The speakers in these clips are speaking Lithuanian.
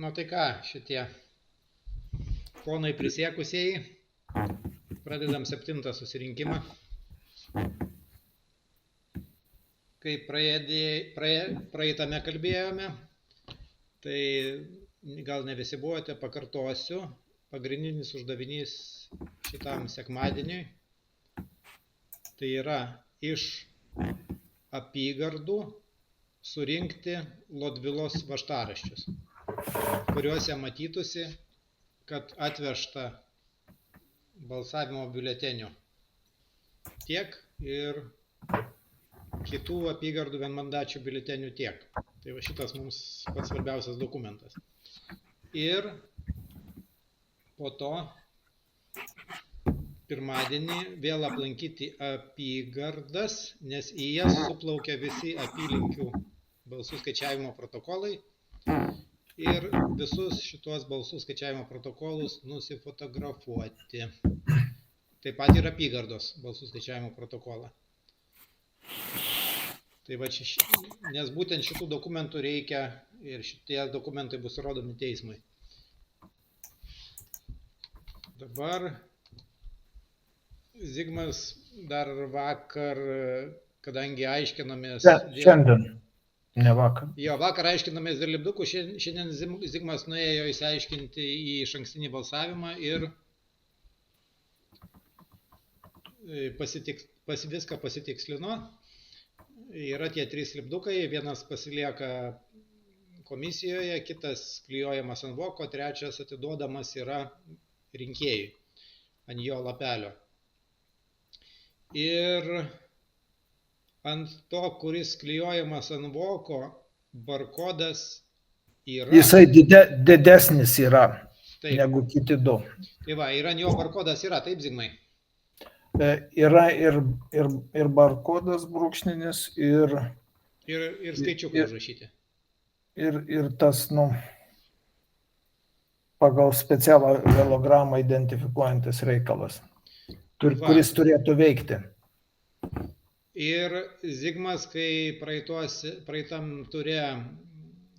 Nu tai ką, šitie ponai prisiekusieji, pradedam 7 susirinkimą. Kai praeitame kalbėjome, tai gal ne visi buvote, pakartosiu, pagrindinis uždavinys šitam sekmadieniui, tai yra iš apygardų surinkti Lodvilos važtaraščius, kuriuose matytųsi, kad atvežta balsavimo biuletenių tiek ir kitų apygardų vienmandačių biuletenių tiek. Tai va šitas mums pats svarbiausias dokumentas. Ir po to pirmadienį vėl aplankyti apygardas, nes į jas suplaukia visi apylinkių balsų skaičiavimo protokolai ir visus šitos balsų skaičiavimo protokolus nusifotografuoti. Taip pat ir apygardos balsų skaičiavimo protokolą. Tai va, nes būtent šitų dokumentų reikia ir šitie dokumentai bus rodomi teismui. Dabar Zigmas dar vakar, kadangi aiškinomės... Šiandien, ne vakar. Jo, vakar aiškinomės dėl lipdukų, šiandien Zigmas nuėjo įsiaiškinti į išankstinį balsavimą ir viską pasitikslino. Yra tie 3 lipdukai, vienas pasilieka komisijoje, kitas klijuojamas ant voko, trečias atiduodamas yra rinkėjui ant jo lapelio. Ir ant to, kuris klijuojamas ant voko, barkodas yra... Jisai didesnis yra, taip, negu kiti 2. Tai va, ir ant jo barkodas yra, taip, Zigmai? Yra ir barkodas brūkšninis, ir skaičiukai užrašyti. Ir tas, pagal specialą velogramą identifikuojantis reikalas, kuris turėtų veikti. Ir Zigmas, kai praeitam ture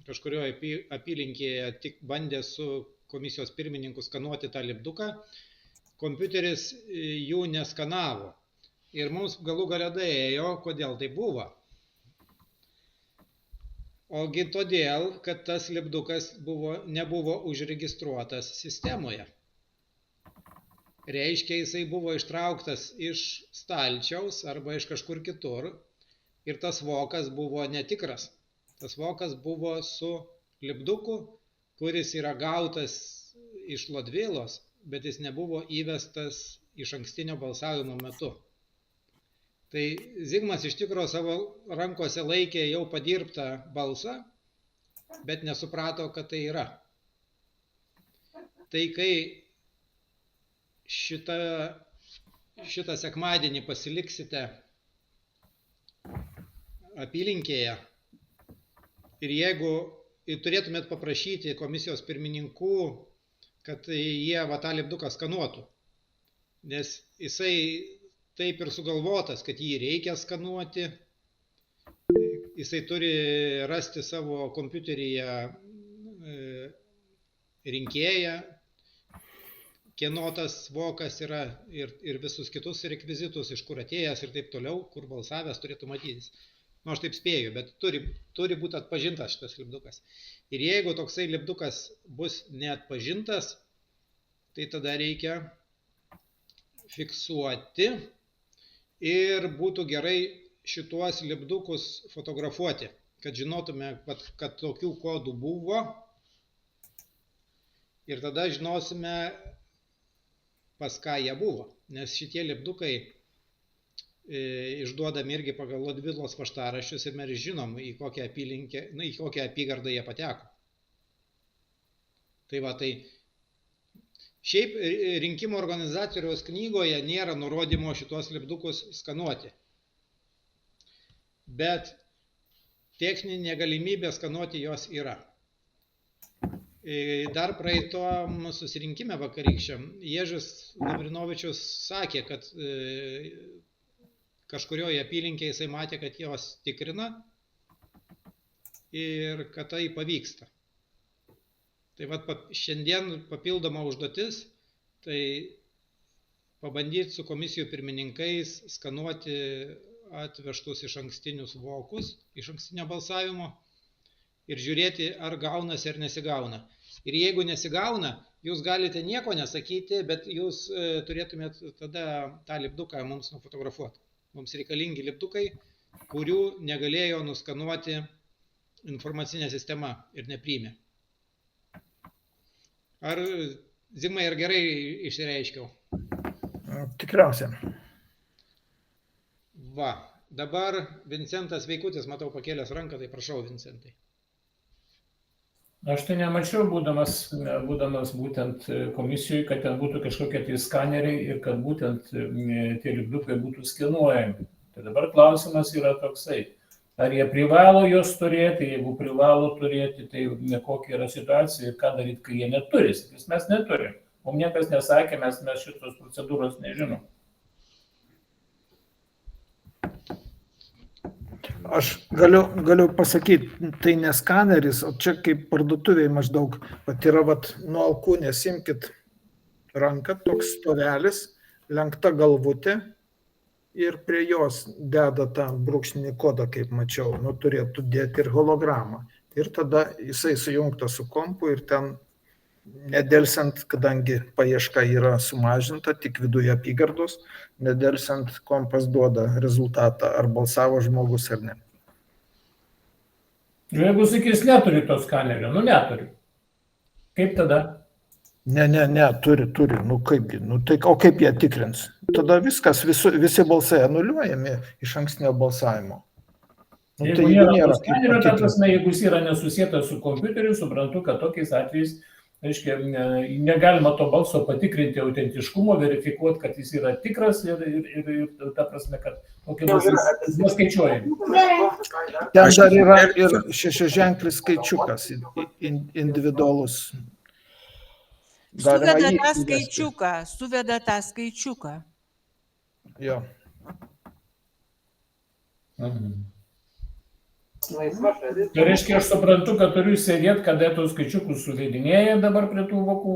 kažkurioje apylinkėje tik bandė su komisijos pirmininku skanuoti tą lipduką, kompiuteris jų neskanavo. Ir mums galų gale daėjo, kodėl tai buvo. Ogi todėl, kad tas lipdukas nebuvo užregistruotas sistemoje. Reiškia, jisai buvo ištrauktas iš stalčiaus arba iš kažkur kitur ir tas vokas buvo netikras. Tas vokas buvo su lipduku, kuris yra gautas iš Lodvilos, bet jis nebuvo įvestas iš ankstinio balsavimo metu. Tai Zigmas iš tikrųjų savo rankose laikė jau padirbtą balsą, bet nesuprato, kad tai yra. Tai kai šitą sekmadienį pasiliksite apylinkėje ir jeigu turėtumėt paprašyti komisijos pirmininkų, kad jie tą lipduką skanuotų, nes jisai taip ir sugalvotas, kad jį reikia skanuoti, jisai turi rasti savo kompiuteryje rinkėją, kieno tas vokas yra ir visus kitus rekvizitus, iš kur atėjęs ir taip toliau, kur balsavęs turėtų matytis. Aš taip spėju, bet turi būti atpažintas šitas lipdukas. Ir jeigu toksai lipdukas bus neatpažintas, tai tada reikia fiksuoti ir būtų gerai šituos lipdukus fotografuoti, kad žinotume, kad tokių kodų buvo ir tada žinosime, pas ką jie buvo, nes šitie lipdukai išduodami irgi pagal Lodvilos važtaraščius ir mes žinom, į kokią apylinkę, į kokią apygardą jie pateko. Tai va, tai šiaip rinkimų organizatoriaus knygoje nėra nurodymo šitos lipdukus skanuoti, bet techninė galimybė skanuoti jos yra. Dar praeitom susirinkime vakarykščiam Ježis Lavrinovičius sakė, kad kažkurioje apylinkėje jisai matė, kad jos tikrina ir kad tai pavyksta. Tai vat šiandien papildoma užduotis, tai pabandyti su komisijų pirmininkais skanuoti atvežtus iš ankstinius vokus, iš ankstinio balsavimo ir žiūrėti, ar gaunasi ar nesigauna. Ir jeigu nesigauna, jūs galite nieko nesakyti, bet jūs turėtumėt tada tą lipduką mums nufotografuoti. Mums reikalingi lipdukai, kurių negalėjo nuskanuoti informacinė sistema ir nepriėmė. Ar, Zigmai, ar gerai išsireiškiau? Tikriausiai. Va, dabar Vincentas Veikutis, matau, pakėlęs ranką, tai prašau, Vincentai. Aš tai nemačiau, būdamas būtent komisijoje, kad ten būtų kažkokie tai skaneriai ir kad būtent tie lipdukai būtų skenuojami. Tai dabar klausimas yra toksai. Ar jie privalo juos turėti, jeigu privalo turėti, tai kokia yra situacija ir ką daryti, kai jie neturi. Mes neturim. Mums niekas nesakė, mes šitos procedūros nežinom. Aš galiu pasakyti, tai ne skaneris, o čia kaip parduotuviai maždaug. Vat yra nuo alkūnės, imkit ranką, toks stovelis, lenkta galvutė. Ir prie jos deda tą brūkšninį kodą, kaip mačiau, turėtų dėti ir hologramą. Ir tada jisai sujungtas su kompu ir ten nedelsiant, kadangi paieška yra sumažinta, tik viduje apygardos, nedelsiant kompas duoda rezultatą, ar balsavo žmogus ar ne. Jeigu sakys, neturi to skanerio, neturi. Kaip tada? Ne, turi, kaipgi, tai o kaip jie tikrins? Tada viskas, visi balsai anuliuojami iš ankstinio balsavimo. Jeigu nėra skanerio, ta prasme, jeigu jis yra nesusietas su kompiuteriu, suprantu, kad tokiais atvejais, reiškia, negalima to balso patikrinti autentiškumo, verifikuoti, kad jis yra tikras ir ta prasme, kad tokie balsai neskaičiuojami. Ten dar yra ir šešiaženklis skaičiukas individualus. Suveda tą skaičiuką. Jo. Tai reiškia, aš suprantu, kad turiu sėdėti, kada tos skaičiukus suvedinėja dabar prie tų vokų.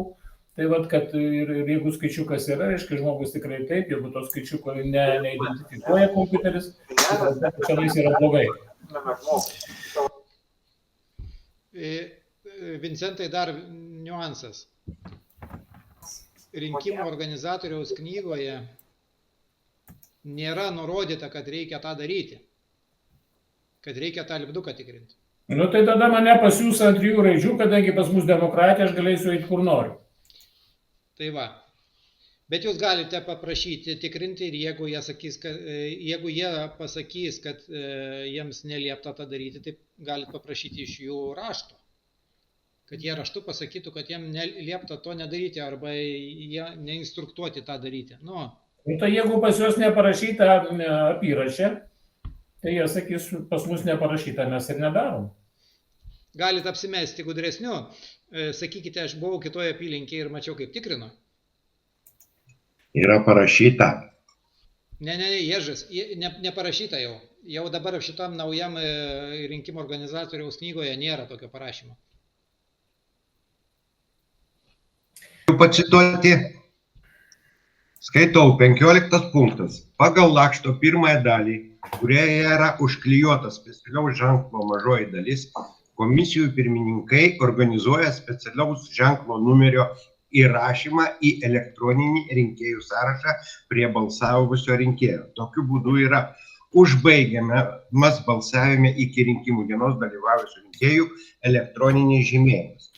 Tai kad ir jeigu skaičiukas yra, reiškia, žmogus tikrai taip, jeigu to skaičiuko neidentifikuoja kompiuteris, tai čia yra blogai. Vincentai, dar niuansas. Rinkimų organizatoriaus knygoje nėra nurodyta, kad reikia tą daryti, kad reikia tą lipduką tikrinti. Tai tada mane pasiūs ant 3 raidžių, kadangi pas mus demokratija, aš galėsiu eiti kur noriu. Tai va. Bet jūs galite paprašyti tikrinti ir jeigu jie pasakys, kad jiems neliepta tą daryti, tai galite paprašyti iš jų rašto. Kad jie raštu pasakytų, kad jiem liepta to nedaryti arba jie neinstruktuoti tą daryti. Tai jeigu pas juos neparašyta apyrašė, tai jie sakys, pas mus neparašyta, mes ir nedarom. Galite apsimesti gudresniu. Sakykite, aš buvau kitoje apylinkėje ir mačiau, kaip tikrino. Yra parašyta. Ne, Ježas, neparašyta jau. Jau dabar šitam naujam rinkimų organizatoriaus knygoje nėra tokio parašymo. Pacituoti, skaitau 15 punktas. Pagal lakšto pirmąją dalį, kurioje yra užklijuota specialiaus ženklo mažoji dalis, komisijų pirmininkai organizuoja specialiaus ženklo numerio įrašymą į elektroninį rinkėjų sąrašą prie balsavusio rinkėjo. Tokiu būdu yra užbaigiamas balsavime iki rinkimų dienos dalyvavusių rinkėjų elektroninis žymėjimas.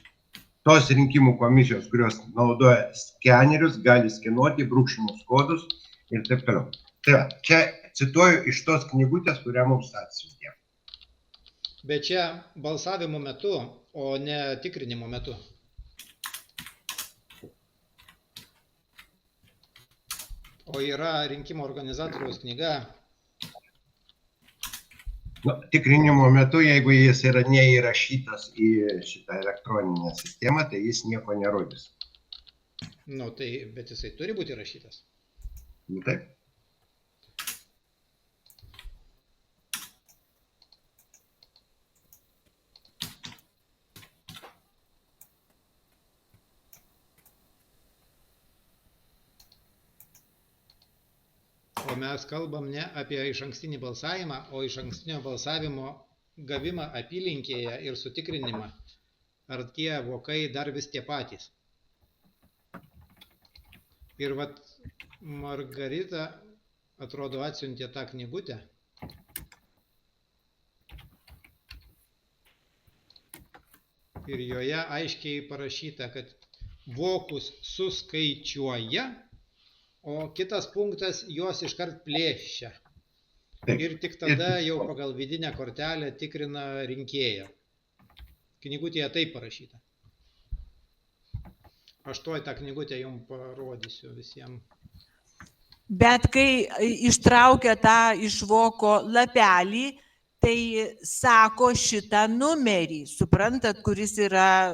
Tos rinkimų komisijos, kurios naudoja skenerius, gali skenuoti brūkšnius kodus ir taip toliau. Tai va, čia cituoju iš tos knygutės, kurią mums atsiuntė. Bet čia balsavimo metu, o ne tikrinimo metu. O yra rinkimų organizatoriaus knyga. Tikrinimo metu, jeigu jis yra neįrašytas į šitą elektroninę sistemą, tai jis nieko nerodys. Bet jisai turi būti įrašytas. Taip. o mes kalbam ne apie išankstinį balsavimą, o išankstinio balsavimo gavimą apylinkėje ir sutikrinimą, ar tie vokai dar vis tie patys. Ir vat Margarita, atrodo, atsiuntė tą knygutę. Ir joje aiškiai parašyta, kad vokus suskaičiuoja, o kitas punktas juos iškart plėšia. Taip. Ir tik tada jau pagal vidinę kortelę tikrina rinkėją. Knygutėje taip parašyta. Aš tuoj tą knygutę jums parodysiu visiems. Bet kai ištraukia tą iš voko lapelį, tai sako šitą numerį, suprantat, kuris yra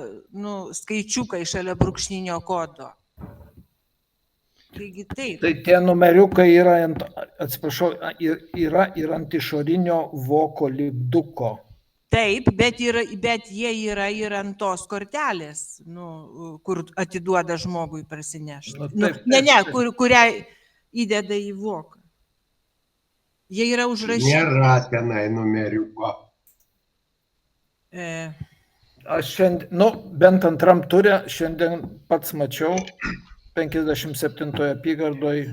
skaičiukai šalia brūkšninio kodo. Taigi taip. Tai tie numeriukai yra, atsiprašau, yra ir ant išorinio voko lipduko. Taip, bet jie yra ir ant tos kortelės, kur atiduoda žmogui prasinešti. Kurią įdeda į voką. Jie yra užrašyti. Nėra tenai numeriuko. Aš šiandien, bent antram ture, šiandien pats mačiau 57 apygardoj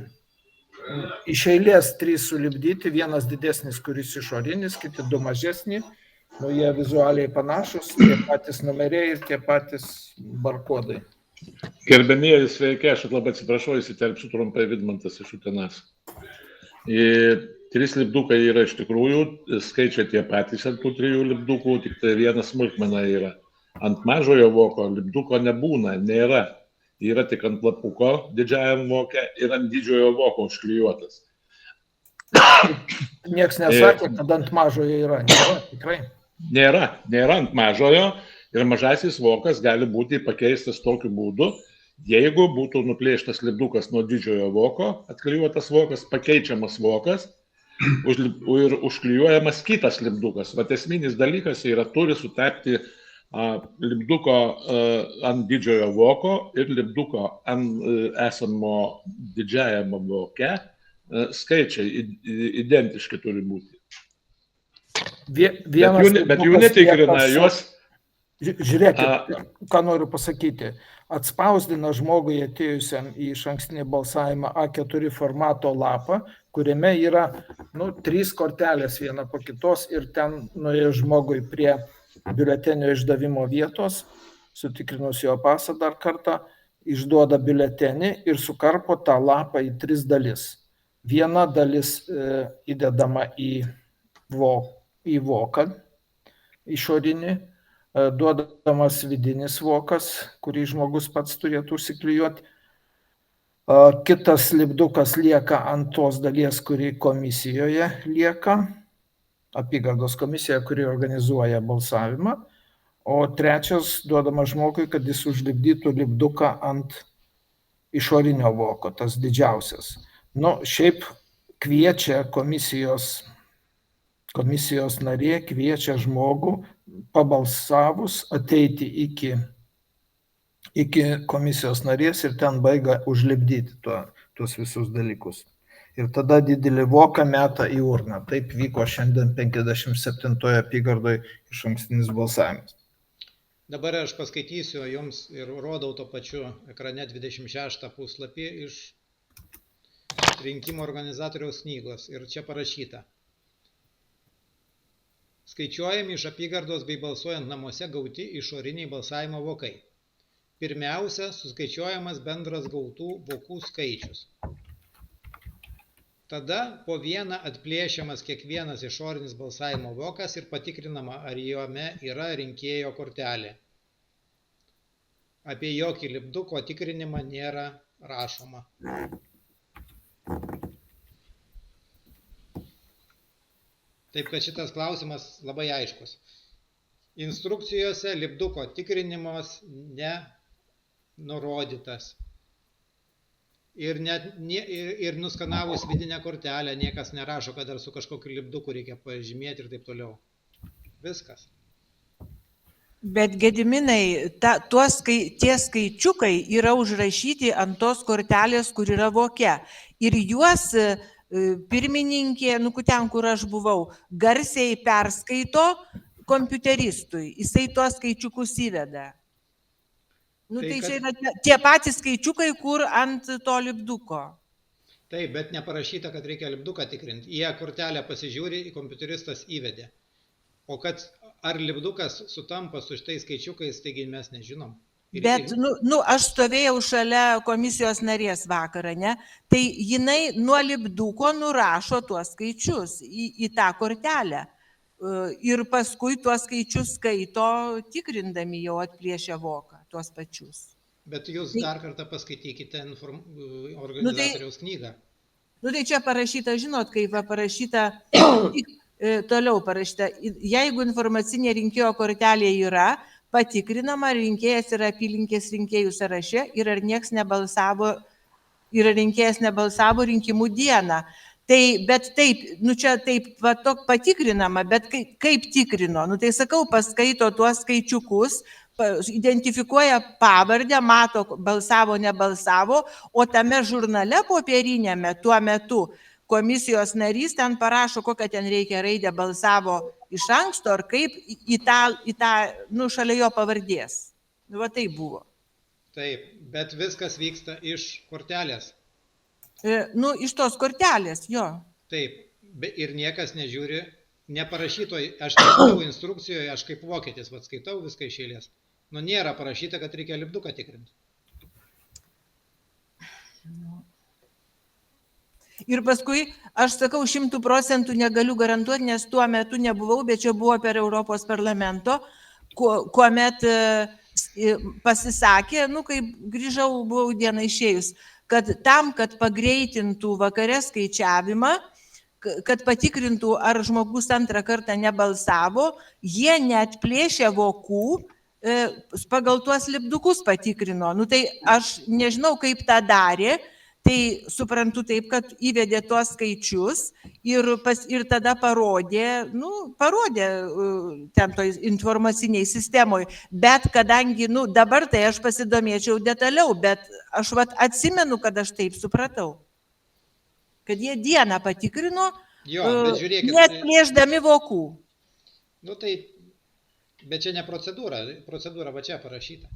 iš eilės 3 sulipdyti, vienas didesnis, kuris išorinis, kiti 2 mažesni. Jie vizualiai panašus, tie patys numeriai ir tie patys barkodai. Gerbėmieji, sveiki, aš labai atsiprašau, įsiterpsiu trumpai, Vidmantas iš Utenos. 3 lipdukai yra iš tikrųjų, skaičiai tie patys ant tų 3 lipdukų, tik tai viena smulkmena yra. Ant mažojo voko lipduko nebūna, nėra. Yra tik ant lapuko didžiajam voke ir ant didžiojo voko užklijuotas. Niekas nesakė, kad ant mažojo yra, nėra, tikrai. Nėra ant mažojo ir mažasis vokas gali būti pakeistas tokiu būdu, jeigu būtų nuplėštas lipdukas nuo didžiojo voko, atklijuotas vokas, pakeičiamas vokas ir užklijuojamas kitas lipdukas. Vat esminis dalykas yra, turi sutapti lipduko ant didžiojo voko ir lipduko ant esamo didžiajame voke skaičiai identiški turi būti. Bet jų netikrina juos. Žiūrėkit, ką noriu pasakyti. Atspausdina žmogui atėjusiam į išankstinį balsavimą A4 formato lapą, kuriame yra 3 kortelės viena po kitos ir ten nuėjo žmogui prie biuletenio išdavimo vietos, sutikrinus jo pasą dar kartą, išduoda biuletenį ir sukarpo tą lapą į 3 dalis. Viena dalis įdedama į voką išorinį, duodamas vidinis vokas, kurį žmogus pats turėtų užsiklijuoti. Kitas lipdukas lieka ant tos dalies, kuri komisijoje lieka, apygardos komisija, kuri organizuoja balsavimą, o trečias duodamas žmogui, kad jis užlipdytų lipduką ant išorinio voko, tas didžiausias. Šiaip kviečia komisijos narė, kviečia žmogų pabalsavus ateiti iki komisijos narės ir ten baiga užlipdyti tuos visus dalykus. Ir tada didelį voką meta į urną. Taip vyko šiandien 57 apygardoj išankstinis balsavimas. Dabar aš paskaitysiu jums ir rodau to pačiu ekrane 26 puslapį iš rinkimų organizatoriaus knygos. Ir čia parašyta. Skaičiuojami iš apygardos bei balsuojant namuose gauti išoriniai balsavimo vokai. Pirmiausia, suskaičiuojamas bendras gautų vokų skaičius. Tada po vieną atplėšiamas kiekvienas išorinis balsavimo vokas ir patikrinama, ar jome yra rinkėjo kortelė. Apie jokį lipduko tikrinimą nėra rašoma. Taip kad šitas klausimas labai aiškus. Instrukcijose lipduko tikrinimas nenurodytas. Ir nuskanavus vidinę kortelę niekas nerašo, kad dar su kažkokiu lipduku reikia pažymėti ir taip toliau. Viskas. Bet Gediminai, tie skaičiukai yra užrašyti ant tos kortelės, kur yra voke. Ir juos pirmininkė, ten, kur aš buvau, garsiai perskaito kompiuteristui, jisai tuos skaičiukus įveda. Tai čia yra tie patys skaičiukai, kur ant to lipduko. Taip, bet neparašyta, kad reikia lipduką tikrinti. Jie kortelę pasižiūri, kompiuteristas įvedė. O kad ar lipdukas sutampa su šitais skaičiukais, taigi mes nežinom. Bet, aš stovėjau šalia komisijos narės vakarą, ne? Tai jinai nuo lipduko nurašo tuos skaičius į tą kortelę. Ir paskui tuos skaičius skaito, tikrindami jau atplėšę voką, tuos pačius. Bet jūs dar kartą paskaitykite organizatoriaus knygą. Tai čia parašyta, žinot, kaip parašyta, toliau parašyta, jeigu informacinė rinkėjo kortelė yra, patikrinama, rinkėjas yra apylinkės rinkėjų sąraše ir ar nieks nebalsavo, ir rinkėjas nebalsavo rinkimų dieną. Bet taip, čia taip patikrinama, bet kaip tikrino? Tai sakau, paskaito tuos skaičiukus, identifikuoja pavardę, mato, balsavo, nebalsavo, o tame žurnale popierinėme tuo metu komisijos narys ten parašo, kokią ten reikia raidę balsavo iš anksto, ar kaip į tą, šalia jo pavardės. Va tai buvo. Taip, bet viskas vyksta iš kortelės. Iš tos kortelės, jo. Taip, ir niekas nežiūri, neparašyto, aš skaitau instrukcijoje, aš kaip vokietis, skaitau viską iš eilės. Nėra parašyta, kad reikia lipduką tikrinti. Ir paskui, aš sakau, 100% negaliu garantuoti, nes tuo metu nebuvau, bet čia buvo per Europos parlamento, kuomet pasisakė, kai grįžau, buvau dieną išėjus, kad tam, kad pagreitintų vakare skaičiavimą, kad patikrintų, ar žmogus antrą kartą nebalsavo, jie neatplėšė vokų, pagal tuos lipdukus patikrino. Tai aš nežinau, kaip tą darė, tai suprantu taip, kad įvedė tuos skaičius ir tada parodė ten toj informaciniai sistemoje. Bet kadangi, dabar tai aš pasidomėčiau detaliau, bet aš atsimenu, kad aš taip supratau. Kad jie dieną patikrino, neatplėšdami vokų. Bet čia ne procedūra, procedūra va čia parašyta.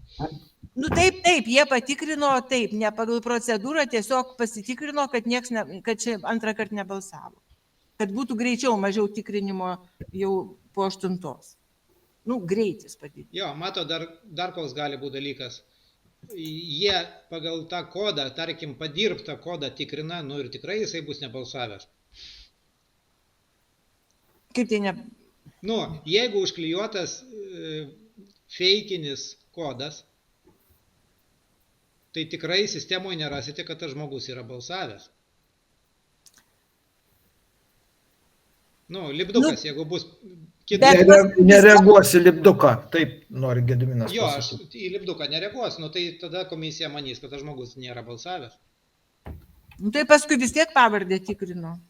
Taip, jie patikrino, taip, ne pagal procedūrą, tiesiog pasitikrino, kad čia antrą kartą nebalsavo. Kad būtų greičiau, mažiau tikrinimo jau po 8. Greitis padidėjo. Jo, mato, dar koks gali būti dalykas. Jie pagal tą kodą, tarkim, padirbtą kodą tikrina, ir tikrai jisai bus nebalsavęs. Kaip tai ne... Jeigu užklijuotas feikinis kodas, tai tikrai sistemoje nerasite, kad tas žmogus yra balsavęs. Lipdukas, jeigu bus kitas... Nereaguosi lipduką, taip nori Gediminas pasakyti. Jo, aš į lipduką nereaguosiu, tai tada komisija manys, kad tas žmogus nėra balsavęs. Tai paskui vis tiek pavardę tikrino.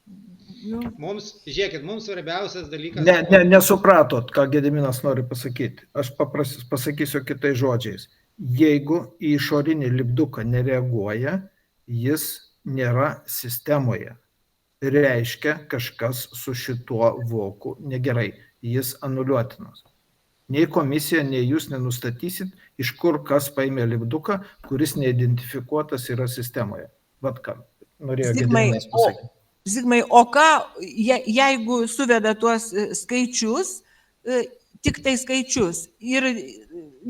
Žiūrėkit, mums svarbiausias dalykas... Nesupratot, ką Gediminas nori pasakyti. Aš pasakysiu kitais žodžiais. Jeigu į išorinį lipduką nereaguoja, jis nėra sistemoje. Reiškia, kažkas su šituo voku negerai. Jis anuliuotinas. Nei komisija, nei jūs nenustatysit, iš kur kas paėmė lipduką, kuris neidentifikuotas yra sistemoje. Vat ką norėjo Gediminas pasakyti. Zigmai, o ką, jeigu suveda tuos skaičius, tik tai skaičius, ir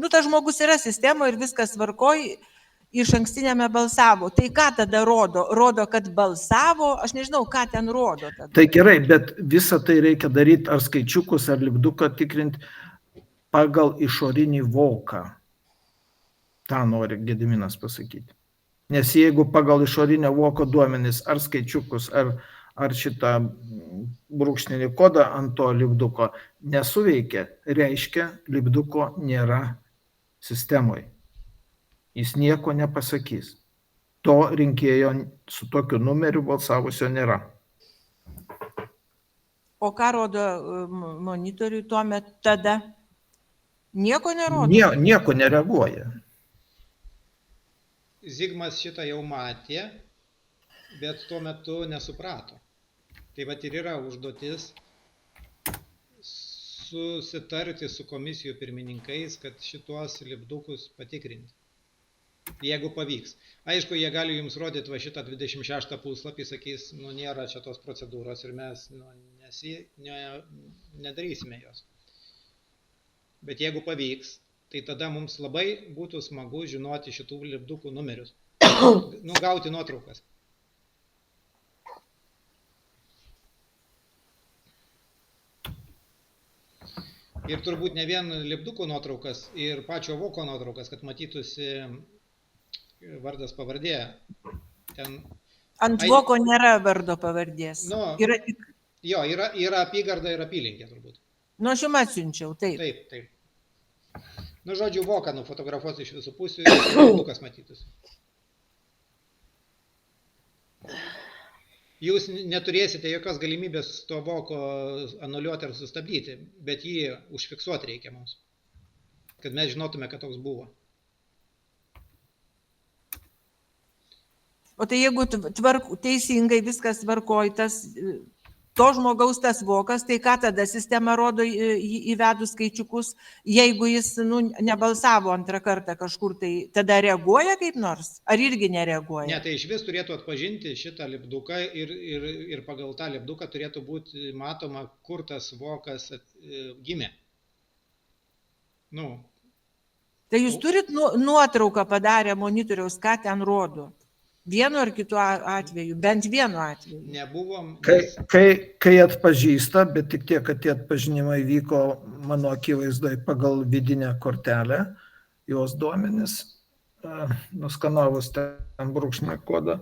tas žmogus yra sistemoje ir viskas tvarkoj, iš ankstinėme balsavo, tai ką tada rodo? Rodo, kad balsavo, aš nežinau, ką ten rodo tada. Tai gerai, bet visą tai reikia daryti, ar skaičiukus, ar lipduką tikrinti pagal išorinį voką. Ta nori Gediminas pasakyti. Nes jeigu pagal išorinio voko duomenis, ar skaičiukus, ar šitą brūkšninį kodą ant to lipduko nesuveikia, reiškia, lipduko nėra sistemoje. Jis nieko nepasakys. To rinkėjo su tokiu numeriu balsavusio nėra. O ką rodo monitoriui tuo metu tada? Nieko nerodo? Nieko nereaguoja. Zigmas šitą jau matė, bet tuo metu nesuprato. Tai vat ir yra užduotis susitarti su komisijų pirmininkais, kad šituos lipdukus patikrinti. Jeigu pavyks. Aišku, jie gali jums rodyti va šitą 26 puslapį, sakys, nu nėra čia tos procedūros ir mes nedarysime jos. Bet jeigu pavyks, tai tada mums labai būtų smagu žinoti šitų lipdukų numerius. Gauti nuotraukas. Ir turbūt ne vien lipdukų nuotraukas, ir pačio voko nuotraukas, kad matytųsi vardas pavardė. Ten... Ant voko nėra vardo pavardės. Yra tik... Jo, yra apygarda ir apylinkė turbūt. Nu, aš jums atsiunčiau, taip. Taip. Nu, žodžiu, voką nufotografuos iš visų pusių ir lipdukas matytųsi. Jūs neturėsite jokios galimybės to voko anuliuoti ar sustabdyti, bet jį užfiksuoti reikia mums, kad mes žinotume, kad toks buvo. O tai jeigu teisingai viskas tvarkoj, to žmogaus tas vokas, tai ką tada sistema rodo įvedus skaičiukus, jeigu jis nebalsavo antrą kartą kažkur, tai tada reaguoja kaip nors? Ar irgi nereaguoja? Ne, tai iš vis turėtų atpažinti šitą lipduką ir pagal tą lipduką turėtų būti matoma, kur tas vokas gimė. Tai jūs turit nuotrauką padarę monitoriaus, ką ten rodo? Vienu ar kitu atveju, bent vienu atveju. Nebuvom. Kai atpažįsta, bet tik tiek, kad tie atpažinimai vyko mano akivaizdai pagal vidinę kortelę, jos duomenis, nuskanavus ten brūkšnį kodą,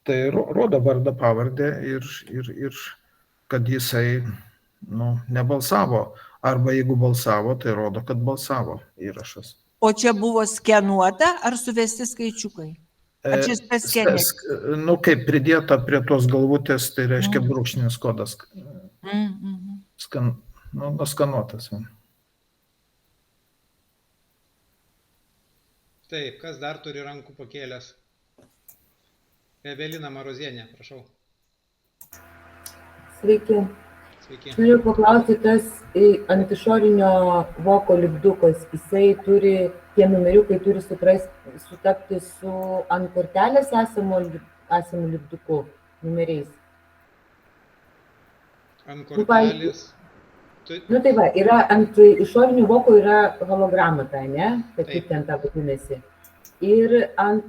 tai rodo vardą pavardę ir kad jisai nebalsavo. Arba jeigu balsavo, tai rodo, kad balsavo įrašas. O čia buvo skenuota ar suvesti skaičiukai? Kaip pridėta prie tos galvutės, tai reiškia brūkšnis kodas. Nuskanuotas. Taip, kas dar turi rankų pakėlęs? Evelina Marozienė, prašau. Sveiki. Noriu paklausti, tas ant išorinio voko lipdukas, jisai turi, tie numeriukai turi sutapti su ant kortelės esamų lipdukų numeriais. Ant kortelės? Tai va, yra ant išorinių voko yra holograma, ne? Kad kaip ten tą vadinasi. Ir ant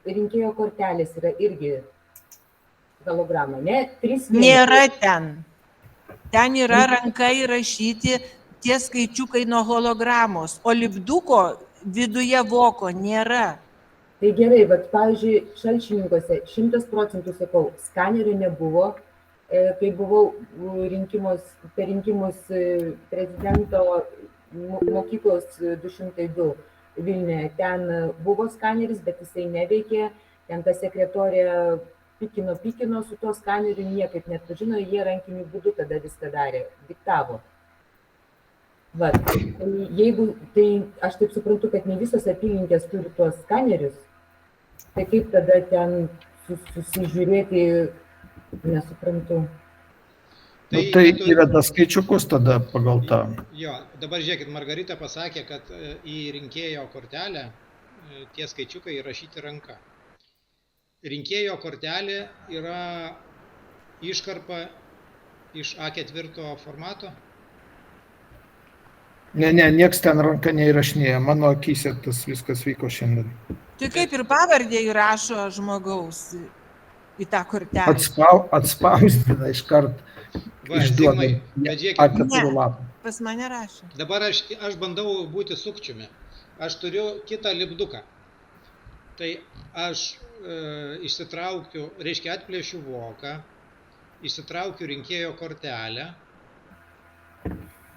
rinkėjo kortelės yra irgi holograma, ne? Nėra ten. Ten yra ranka įrašyti tie skaičiukai nuo hologramos, o lipduko viduje voko nėra. Tai gerai, bet pavyzdžiui, Šalčininkose 100% sakau, skanerio nebuvo, kai buvau per rinkimus prezidento mokyklos 202 Vilniuje, ten buvo skaneris, bet jisai neveikė, ten ta sekretorė pikino su tuo skaneriu, niekaip neatpažino, jie rankiniu būdu tada viską darė, diktavo. Jeigu, tai aš taip suprantu, kad ne visos apylinkės turi tuos skanerius, tai kaip tada ten susižiūrėti, nesuprantu. Tai įveda skaičiukus tada pagal tą. Jo, dabar žiūrėkit, Margarita pasakė, kad į rinkėjo kortelę tie skaičiukai įrašyti ranka. Rinkėjo kortelė yra iškarpa iš A4 formato? Ne, nieks ten ranka neįrašinėja. Mano akyse tas viskas vyko šiandien. Tai kaip ir pavardė įrašo žmogaus į tą kortelę? Atspausdina iškart. Zigmai, bet žiūrėkit. Pas mane rašė. Dabar aš bandau būti sukčiumi. Aš turiu kitą lipduką. Tai aš išsitraukiu, reiškia atplėšiu voką, išsitraukiu rinkėjo kortelę,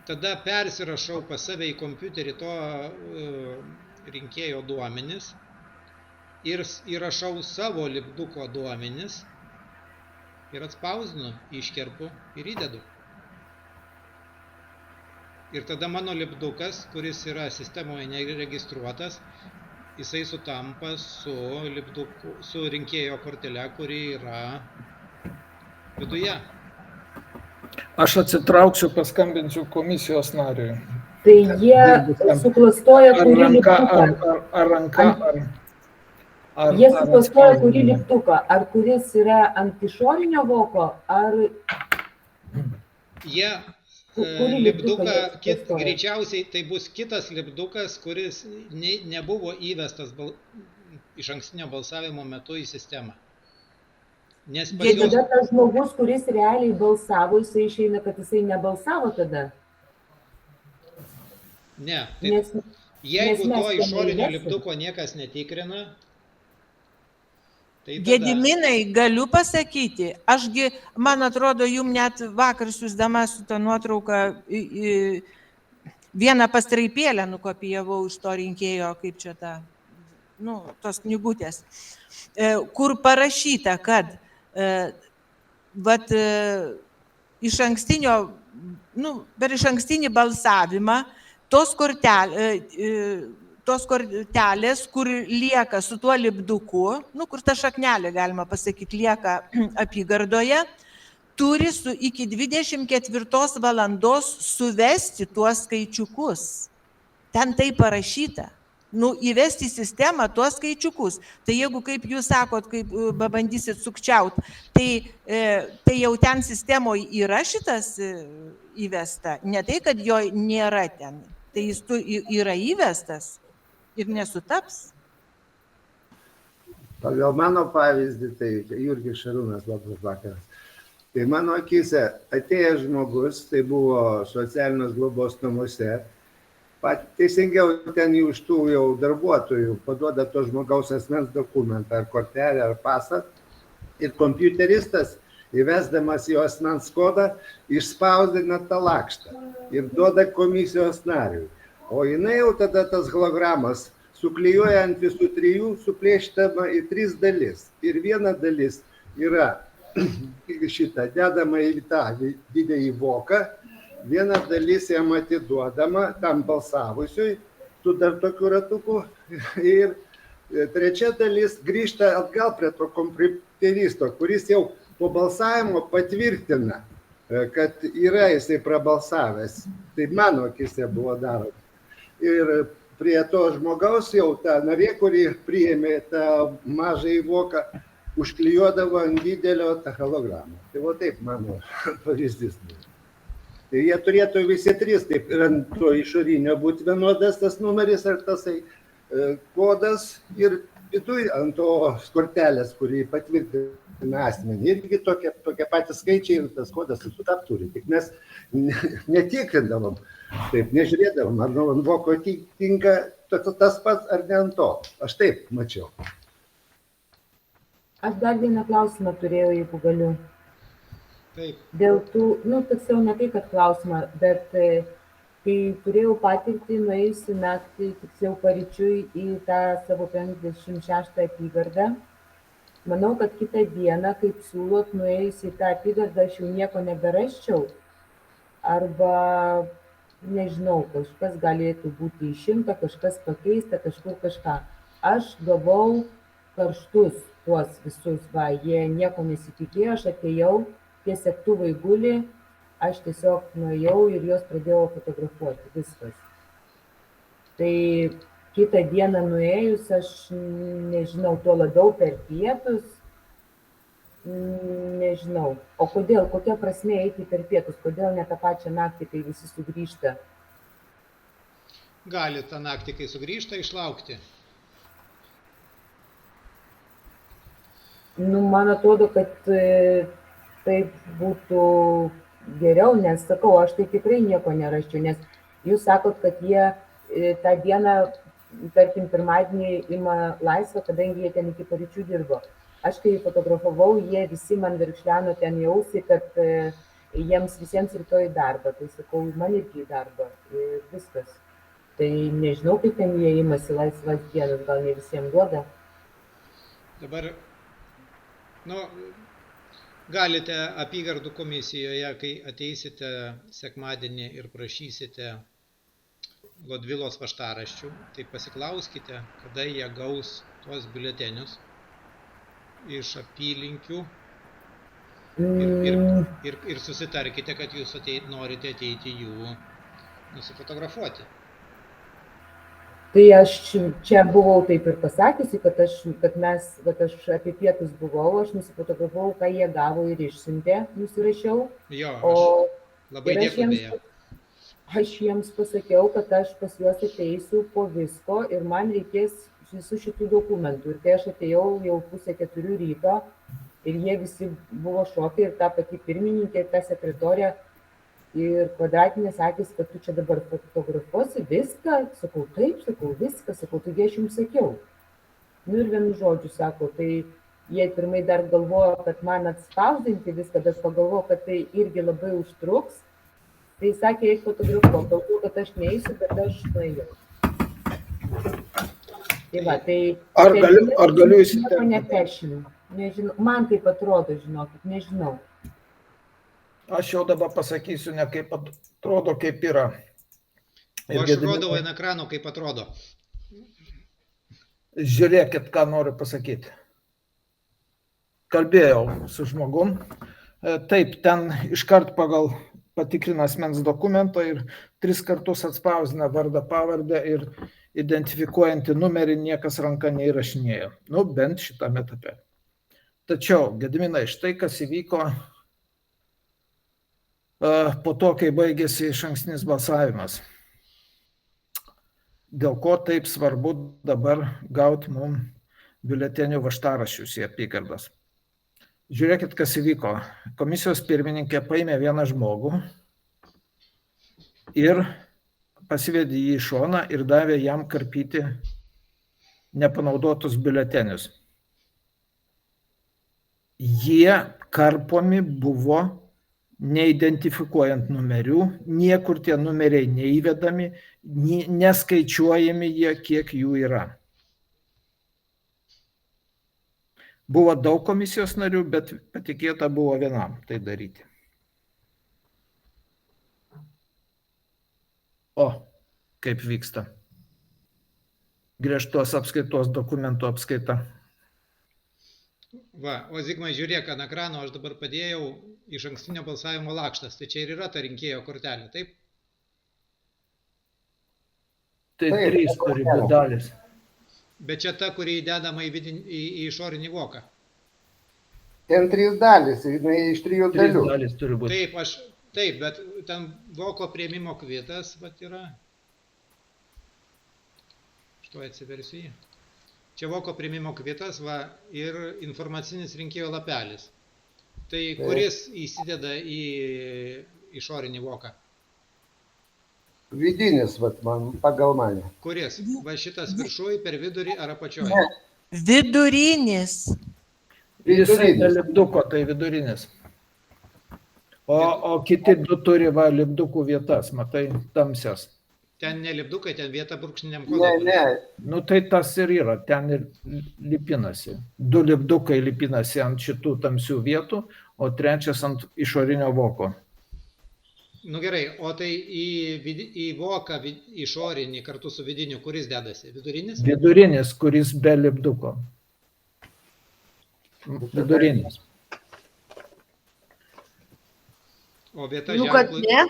tada persirašau pas save į kompiuterį to rinkėjo duomenis ir įrašau savo lipduko duomenis ir atspausdinu, iškerpu ir įdedu. Ir tada mano lipdukas, kuris yra sistemoje neregistruotas, jisai sutampa su rinkėjo kortelė, kuri yra viduje. Aš atsitrauksiu, paskambinsiu komisijos nariui. Tai jie suklastoja Ar kurį ranka, lipduką. ar ranka, ar Jie suklastoja kurį atspausdinimą. lipduką. Ar kuris yra ant išorinio voko, ar Jie Kurį lipduką, lipduką jie suklastoja? greičiausiai tai bus kitas lipdukas, kuris nebuvo įvestas iš ankstinio balsavimo metu į sistemą. Nes pas tai juos tada tas žmogus, kuris realiai balsavo, jisai išeina, kad jisai nebalsavo tada. ne. Tai Nes jeigu mes to ten išorinio neįvesim. lipduko niekas netikrina, tai tada Gediminai, galiu pasakyti, ašgi, man atrodo, jum net vakar siūsdama su ta nuotrauka vieną pastraipėlę nukopijavau iš to rinkėjo, kaip čia ta, tos knygutės, kur parašyta, kad iš ankstinio, per iš ankstinį balsavimą tos kortelės, kur lieka su tuo lipduku, kur ta šaknelė, galima pasakyti, lieka apygardoje, turi iki 24 valandos suvesti tuos skaičiukus. Ten tai parašyta. Įvesti į sistemą tuos skaičiukus. Tai jeigu, kaip jūs sakot, kaip bandysit sukčiaut, tai jau ten sistemoje yra šitas įvesta. Ne tai, kad jo nėra ten. Tai jis yra įvestas ir nesutaps. Pagal mano pavyzdį, tai Jurgis Šarūnas, labas vakaras. Tai mano akise atėjęs žmogus, tai buvo socialinės globos namuose, teisingiau ten iš tų jau darbuotojų paduoda to žmogaus asmens dokumentą, ar kortelę, ar pasą, ir kompiuteristas, įvesdamas jo asmens kodą, išspausdina tą lakštą ir duoda komisijos nariui. O jinai jau tada tas hologramas suklijuoja ant visų trijų, suplėštama į 3 dalis. Ir viena dalis yra dedama į tą didelį voką, viena dalis jam atiduodama tam balsavusiui, tu dar tokių ratukų, ir trečia dalis grįžta atgal prie to kompiuteristo, kuris jau po balsavimo patvirtina, kad yra jisai prabalsavęs. Tai mano akise buvo daroma. Ir prie to žmogaus jau ta narė, kuri priėmė tą mažąjį voką, užklijuodavo ant didelio tą hologramą. Tai va taip mano pavyzdys buvo. Tai jie turėtų visi 3, taip ir ant to išorinio būti vienodas tas numeris ar tasai kodas, ir viduje ant tos kortelės, kurį patvirtina asmenį. Irgi tokie patys skaičiai ir tas kodas sutapti turi. Tik mes netikrindavom, taip nežiūrėdavom, ar nuo voko tinka tas pats ar ne ant to. Aš taip mačiau. Aš dar vieną klausimą turėjau, jeigu galiu. taip. Dėl tų, tiksliau ne tai, kad klausimą, bet kai turėjau patirtį nuėjusi naktį, tiksliau paryčiui į tą savo 56 apygardą, manau, kad kitą dieną, kaip siūlot, nuėjusi į tą apygardą, aš jau nieko neberasčiau. Arba, nežinau, kažkas galėtų būti išimta, kažkas pakeista, kažkur kažką. Aš gavau karštus tuos visus, jie nieko nesitikėjo, aš atėjau, tie segtuvai guli, aš tiesiog nuėjau ir juos pradėjau fotografuoti, viskas. Tai kitą dieną nuėjus, aš nežinau, tuo labiau per pietus, nežinau. O kodėl, kokia prasmė eiti per pietus, kodėl ne tą pačią naktį, kai visi sugrįžta? Gali tą naktį, kai sugrįžta, išlaukti. Man atrodo, kad taip būtų geriau, nes sakau, aš tai tikrai nieko neraščiau, nes jūs sakot, kad jie tą dieną, tarkim, pirmadienį ima laisvą, kadangi jie ten iki paryčių dirbo. Aš kai fotografavau, jie visi man virkšleno ten į ausį, kad jiems visiems rytoj į darbą. Tai sakau, man irgi į darbą ir viskas. Tai nežinau, kaip ten jie imasi laisvas dienas, gal ne visiems duoda. Dabar, galite apygardų komisijoje, kai ateisite sekmadienį ir prašysite Lodvilos vaštaraščių, tai pasiklauskite, kada jie gaus tuos biuletenius iš apylinkių Ir susitarkite, kad jūs norite ateiti jų nusifotografuoti. Tai aš čia buvau taip ir pasakiusi, kad aš apie pietus buvau, aš nusifotografavau, ką jie gavo ir išsiuntė, nusirašiau. Jo, O labai dėkui beje. aš jiems pasakiau, kad aš pas juos ateisiu po visko ir man reikės visų šitų dokumentų. Ir kai aš atėjau jau 3:30 ryto ir jie visi buvo šokai ir ta pati pirmininkė, ta sekretorė ir Kvadratinės akis, kad tu čia dabar fotografuosi viską. Sakau, taip, sakau, viską, sakau, taigi aš jums sakiau. Nu ir vienu žodžiu sako, tai jie pirmai dar galvojo, kad man atspausdinti viską, bet pagalvojo, kad tai irgi labai užtruks. Tai sakė, eik fotografuok, galvoju, kad aš neįsiu, bet aš nuėjau. Tai va, tai... Ar galiu įsiterpti? Nepešinu. Nežinau, man taip atrodo, žinokit, nežinau. Aš jau dabar pasakysiu, ne kaip atrodo, kaip yra. O aš rodau ant ekrano, kaip atrodo. Žiūrėkit, ką noriu pasakyti. Kalbėjau su žmogum. Taip, ten iškart pagal patikrina asmens dokumentą ir 3 kartus atspausdina vardą, pavardę ir identifikuojantį numerį niekas ranka neįrašinėjo. Nu, bent šitame etape. Tačiau, Gediminai, štai kas įvyko po to, kai baigėsi išankstinis balsavimas. Dėl ko taip svarbu dabar gauti mums biuletenių vaštaraščius į apygardas. Žiūrėkit, kas įvyko. Komisijos pirmininkė paėmė vieną žmogų ir pasivedė jį į šoną ir davė jam karpyti nepanaudotus biuletenius. Jie karpomi buvo neidentifikuojant numerių, niekur tie numeriai neįvedami, neskaičiuojami jie, kiek jų yra. Buvo daug komisijos narių, bet patikėta buvo vienam tai daryti. O, kaip vyksta griežtos apskaitos dokumentų apskaita. Va, o Zigmai, žiūrėk, ant ekrano aš dabar padėjau išankstinio balsavimo lakštas. Tai čia ir yra ta rinkėjo kortelė, taip? Tai 3 turi būti dalis. Bet čia ta, kuri įdedama į išorinį voką. Ten 3 dalis, iš 3 dalių. 3 dalis turi būti. Taip, bet ten voko priėmimo kvitas, vat yra. Štai atsiversiu jį. Čia voko priėmimo kvitas, va, ir informacinis rinkėjo lapelis. Tai kuris įsideda į išorinį voką? Vidinis, vat, man, pagal mane. Kuris? Va šitas viršui, per vidurį ar apačioj? Vidurinis. Jisai be lipduko, tai vidurinis. O kiti 2 turi va lipdukų vietas, matai, tamsias. Ten ne lipdukai, ten vieta brūkšniniam kodui. Ne. Nu tai tas ir yra, ten ir lipinasi. 2 lipdukai lipinasi ant šitų tamsių vietų, o 3 ant išorinio voko. Nu gerai, o tai į voką išorinį kartu su vidiniu, kuris dedasi? Vidurinis? Vidurinis, kuris be lipduko. Vidurinis. O vieta Nu, kad ženklui... ne,